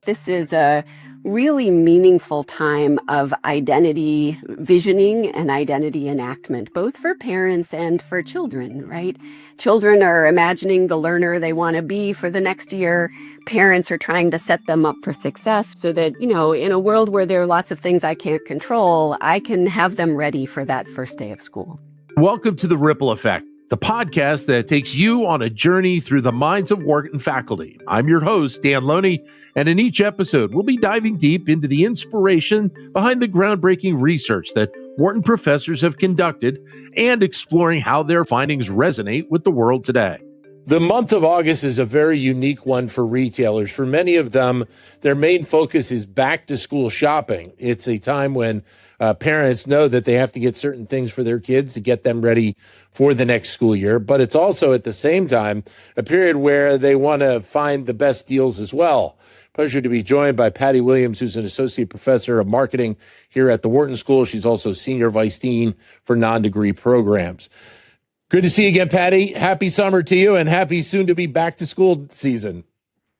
this is a really meaningful time of identity visioning and identity enactment, both for parents and for children, right? Children are imagining the learner they want to be for the next year. Parents are trying to set them up for success so that, in a world where there are lots of things I can't control, I can have them ready for that first day of school. Welcome to The Ripple Effect, the podcast that takes you on a journey through the minds of Wharton faculty. I'm your host, Dan Loney, and in each episode, we'll be diving deep into the inspiration behind the groundbreaking research that Wharton professors have conducted and exploring how their findings resonate with the world today. The month of August is a very unique one for retailers. For many of them, their main focus is back-to-school shopping. It's a time when parents know that they have to get certain things for their kids to get them ready for the next school year. But it's also, at the same time, a period where they want to find the best deals as well. Pleasure to be joined by Patti Williams, who's an associate professor of marketing here at the Wharton School. She's also senior vice dean for non-degree programs. Good to see you again, Patti. Happy summer to you and happy soon to be back to school season.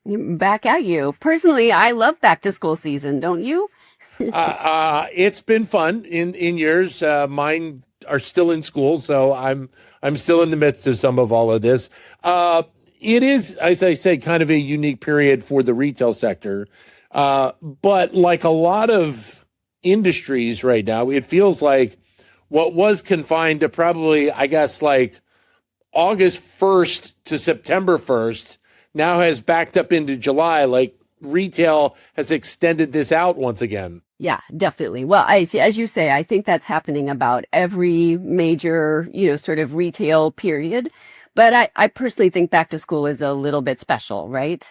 Back at you. Personally, I love back to school season, don't you? It's been fun in years. Mine are still in school, so I'm still in the midst of some of all of this. It is, as I said, kind of a unique period for the retail sector. But like a lot of industries right now, it feels like what was confined to probably, I guess, like August 1st to September 1st now has backed up into July. Like retail has extended this out once again. Yeah, definitely. Well, as you say, I think that's happening about every major, sort of retail period. But I personally think back to school is a little bit special, right?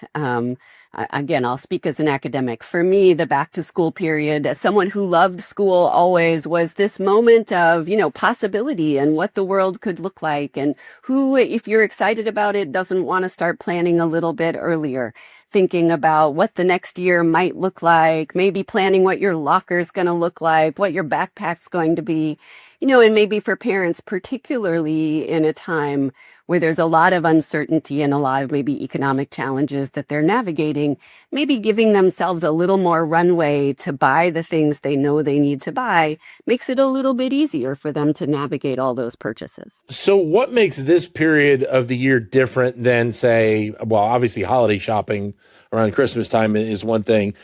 Again, I'll speak as an academic. For me, the back to school period, as someone who loved school always, was this moment of, possibility and what the world could look like. And who, if you're excited about it, doesn't want to start planning a little bit earlier, thinking about what the next year might look like, maybe planning what your locker's going to look like, what your backpack's going to be, and maybe for parents, particularly in a time where there's a lot of uncertainty and a lot of maybe economic challenges that they're navigating, maybe giving themselves a little more runway to buy the things they know they need to buy makes it a little bit easier for them to navigate all those purchases. So what makes this period of the year different than, say, well, obviously holiday shopping around Christmas time is one thing,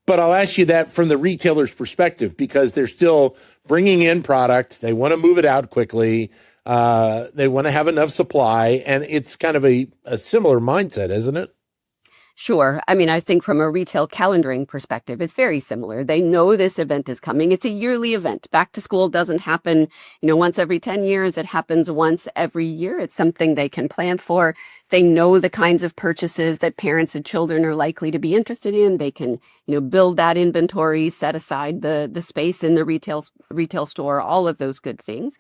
but I'll ask you that from the retailer's perspective, because they're still bringing in product. They want to move it out quickly. They want to have enough supply, and it's kind of a similar mindset, isn't it? Sure. I mean, I think from a retail calendaring perspective, it's very similar. They know this event is coming. It's a yearly event. Back to school doesn't happen, once every 10 years. It happens once every year. It's something they can plan for. They know the kinds of purchases that parents and children are likely to be interested in. They can, build that inventory, set aside the space in the retail store, all of those good things.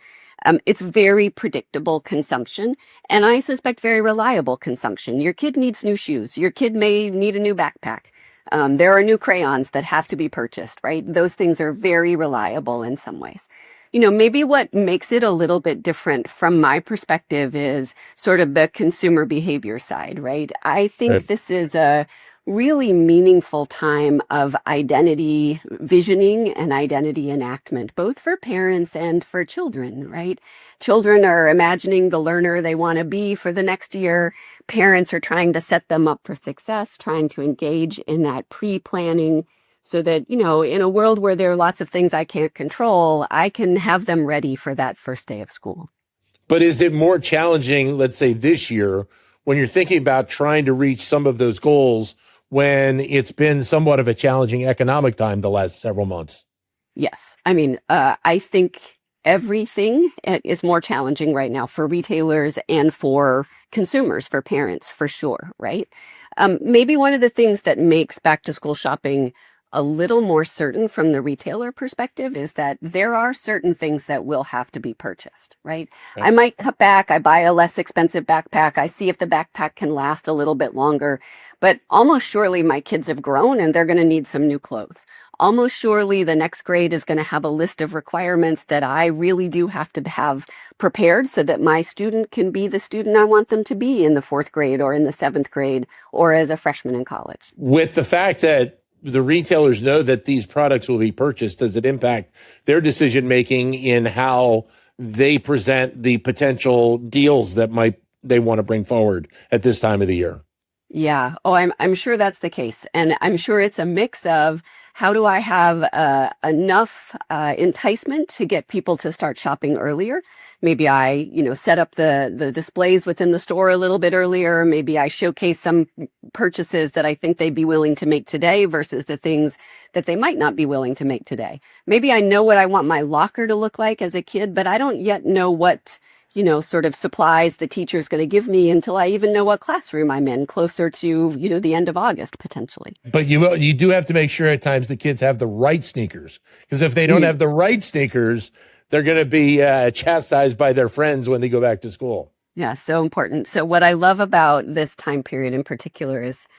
It's very predictable consumption, and I suspect very reliable consumption. Your kid needs new shoes. Your kid may need a new backpack. There are new crayons that have to be purchased, right? Those things are very reliable in some ways. Maybe what makes it a little bit different from my perspective is sort of the consumer behavior side, right? I think this is a really meaningful time of identity visioning and identity enactment, both for parents and for children, right? Children are imagining the learner they want to be for the next year. Parents are trying to set them up for success, trying to engage in that pre-planning so that, in a world where there are lots of things I can't control, I can have them ready for that first day of school. But is it more challenging, let's say this year, when you're thinking about trying to reach some of those goals when it's been somewhat of a challenging economic time the last several months? Yes. I mean, I think everything is more challenging right now for retailers and for consumers, for parents, for sure, right? Maybe one of the things that makes back to school shopping a little more certain from the retailer perspective is that there are certain things that will have to be purchased, right? Okay. I might cut back, I buy a less expensive backpack, I see if the backpack can last a little bit longer, but almost surely my kids have grown and they're going to need some new clothes. Almost surely the next grade is going to have a list of requirements that I really do have to have prepared so that my student can be the student I want them to be in the fourth grade or in the seventh grade or as a freshman in college. With the fact that the retailers know that these products will be purchased, does it impact their decision making in how they present the potential deals that they want to bring forward at this time of the year? Yeah. Oh, I'm sure that's the case. And I'm sure it's a mix of how do I have enough enticement to get people to start shopping earlier? Maybe I, set up the displays within the store a little bit earlier. Maybe I showcase some purchases that I think they'd be willing to make today versus the things that they might not be willing to make today. Maybe I know what I want my locker to look like as a kid, but I don't yet know what sort of supplies the teacher's going to give me until I even know what classroom I'm in, closer to, the end of August, potentially. But you do have to make sure at times the kids have the right sneakers, because if they don't have the right sneakers, they're going to be chastised by their friends when they go back to school. Yeah, so important. So what I love about this time period in particular is,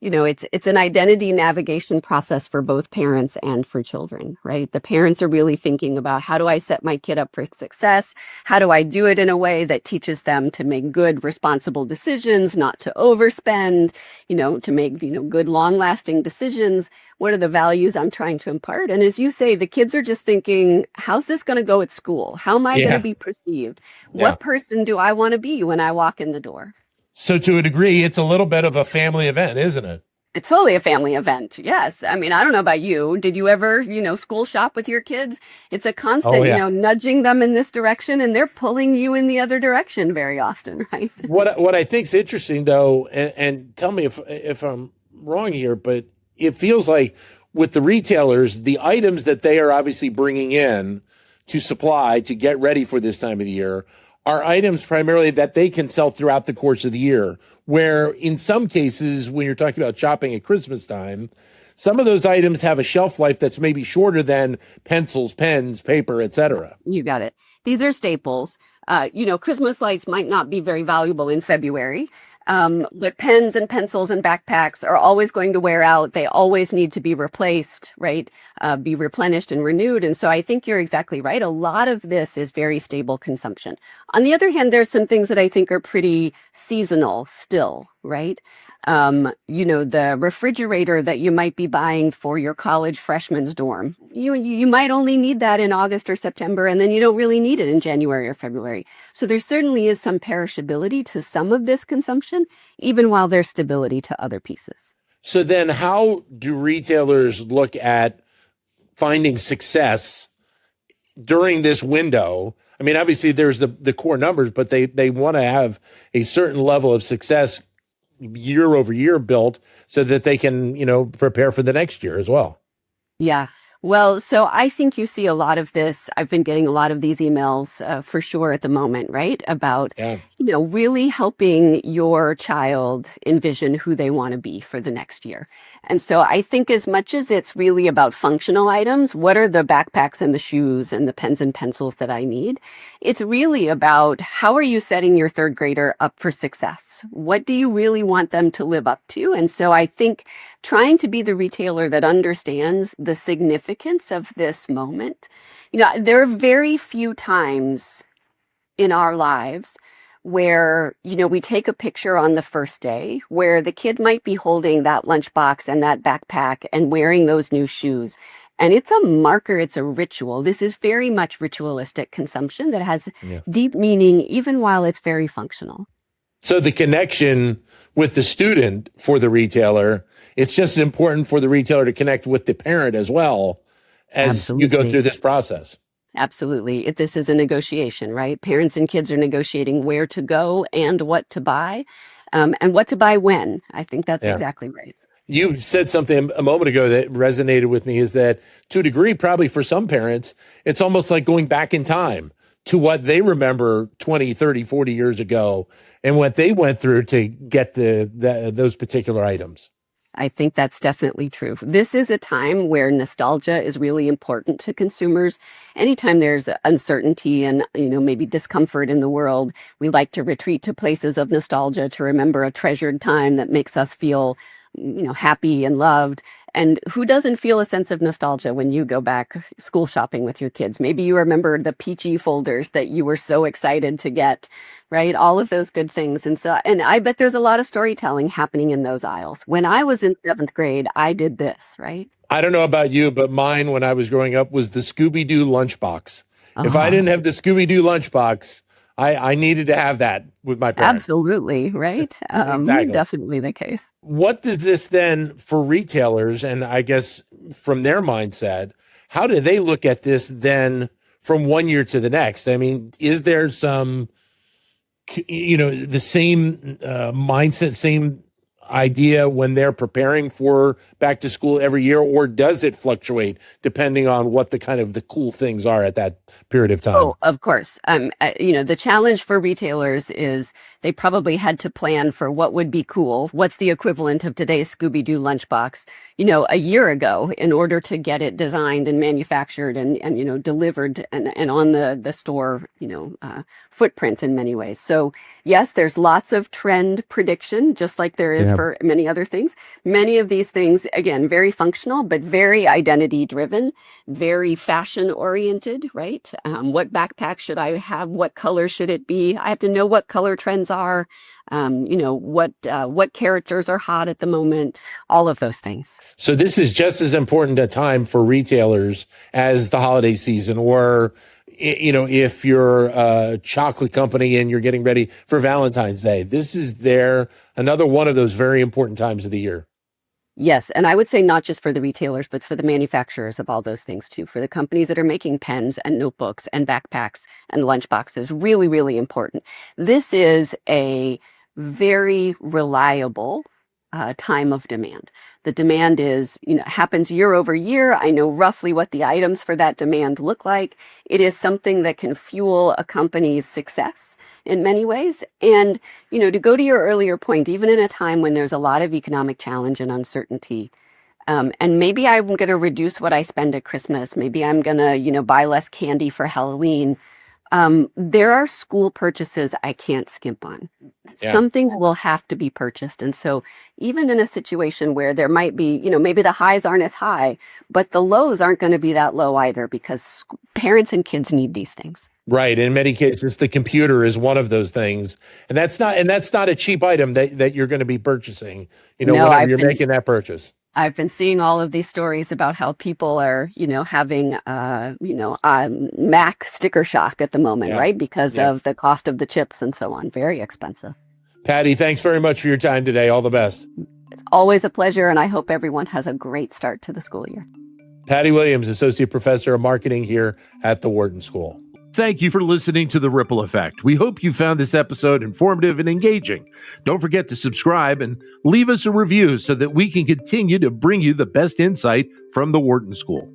it's an identity navigation process for both parents and for children, right? The parents are really thinking about, how do I set my kid up for success? How do I do it in a way that teaches them to make good, responsible decisions, not to overspend, to make, good, long-lasting decisions? What are the values I'm trying to impart? And as you say, the kids are just thinking, how's this going to go at school? How am I going to be perceived? What person do I want to be when I walk in the door? So to a degree, it's a little bit of a family event, isn't it? It's totally a family event. Yes. I mean, I don't know about you. Did you ever, school shop with your kids? It's a constant, nudging them in this direction, and they're pulling you in the other direction very often, right? What I think is interesting, though, and tell me if I'm wrong here, but it feels like with the retailers, the items that they are obviously bringing in to supply to get ready for this time of the year are items primarily that they can sell throughout the course of the year, where in some cases, when you're talking about shopping at Christmas time, some of those items have a shelf life that's maybe shorter than pencils, pens, paper, etc. You got it. These are staples. Christmas lights might not be very valuable in February. But pens and pencils and backpacks are always going to wear out. They always need to be replaced, right? Be replenished and renewed. And so I think you're exactly right. A lot of this is very stable consumption. On the other hand, there's some things that I think are pretty seasonal still, right? The refrigerator that you might be buying for your college freshman's dorm, you might only need that in August or September, and then you don't really need it in January or February. So there certainly is some perishability to some of this consumption, even while there's stability to other pieces. So then how do retailers look at finding success during this window? I mean, obviously there's the core numbers, but they want to have a certain level of success year over year built so that they can, prepare for the next year as well. Yeah. Well, so I think you see a lot of this. I've been getting a lot of these emails for sure at the moment, right? About, really helping your child envision who they want to be for the next year. And so I think as much as it's really about functional items, what are the backpacks and the shoes and the pens and pencils that I need? It's really about, how are you setting your third grader up for success? What do you really want them to live up to? And so I think trying to be the retailer that understands the significance of this moment. There are very few times in our lives where, we take a picture on the first day where the kid might be holding that lunchbox and that backpack and wearing those new shoes. And it's a marker, it's a ritual. This is very much ritualistic consumption that has deep meaning, even while it's very functional. So the connection with the student for the retailer, it's just important for the retailer to connect with the parent as well as you go through this process. Absolutely. This is a negotiation, right? Parents and kids are negotiating where to go and what to buy, and what to buy when. I think that's exactly right. You said something a moment ago that resonated with me, is that to a degree, probably for some parents, it's almost like going back in time to what they remember 20, 30, 40 years ago and what they went through to get those particular items. I think that's definitely true. This is a time where nostalgia is really important to consumers. Anytime there's uncertainty and, maybe discomfort in the world, we like to retreat to places of nostalgia to remember a treasured time that makes us feel, happy and loved. And who doesn't feel a sense of nostalgia when you go back school shopping with your kids? Maybe you remember the peachy folders that you were so excited to get, right? All of those good things. And I bet there's a lot of storytelling happening in those aisles. When I was in seventh grade, I did this, right? I don't know about you, but mine when I was growing up was the Scooby-Doo lunchbox. If I didn't have the Scooby-Doo lunchbox, I needed to have that with my parents. Absolutely, right? Exactly. Definitely the case. What does this then for retailers, and I guess from their mindset, how do they look at this then from one year to the next? I mean, is there some, the same mindset, same idea when they're preparing for back to school every year, or does it fluctuate depending on what the cool things are at that period of time? Oh, of course. The challenge for retailers is they probably had to plan for what would be cool. What's the equivalent of today's Scooby-Doo lunchbox, a year ago in order to get it designed and manufactured and delivered and on the store, footprint in many ways. So yes, there's lots of trend prediction, just like there is for many other things. Many of these things, again, very functional, but very identity driven, very fashion oriented, right? What backpack should I have? What color should it be? I have to know what color trends are. What characters are hot at the moment, all of those things. So this is just as important a time for retailers as the holiday season, or, if you're a chocolate company and you're getting ready for Valentine's Day, this is another one of those very important times of the year. Yes, and I would say not just for the retailers, but for the manufacturers of all those things too, for the companies that are making pens and notebooks and backpacks and lunchboxes, really, really important. This is a very reliable time of demand. The demand is, happens year over year. I know roughly what the items for that demand look like. It is something that can fuel a company's success in many ways. And, to go to your earlier point, even in a time when there's a lot of economic challenge and uncertainty, and maybe I'm going to reduce what I spend at Christmas. Maybe I'm going to, buy less candy for Halloween. There are school purchases I can't skimp on. Yeah. Some things will have to be purchased. And so even in a situation where there might be, maybe the highs aren't as high, but the lows aren't going to be that low either, because parents and kids need these things. Right. In many cases, the computer is one of those things. And that's not a cheap item that you're going to be purchasing, whenever you're making that purchase. I've been seeing all of these stories about how people are, having, Mac sticker shock at the moment, right? Because of the cost of the chips and so on. Very expensive. Patti, thanks very much for your time today. All the best. It's always a pleasure, and I hope everyone has a great start to the school year. Patti Williams, Associate Professor of Marketing here at the Wharton School. Thank you for listening to The Ripple Effect. We hope you found this episode informative and engaging. Don't forget to subscribe and leave us a review so that we can continue to bring you the best insight from the Wharton School.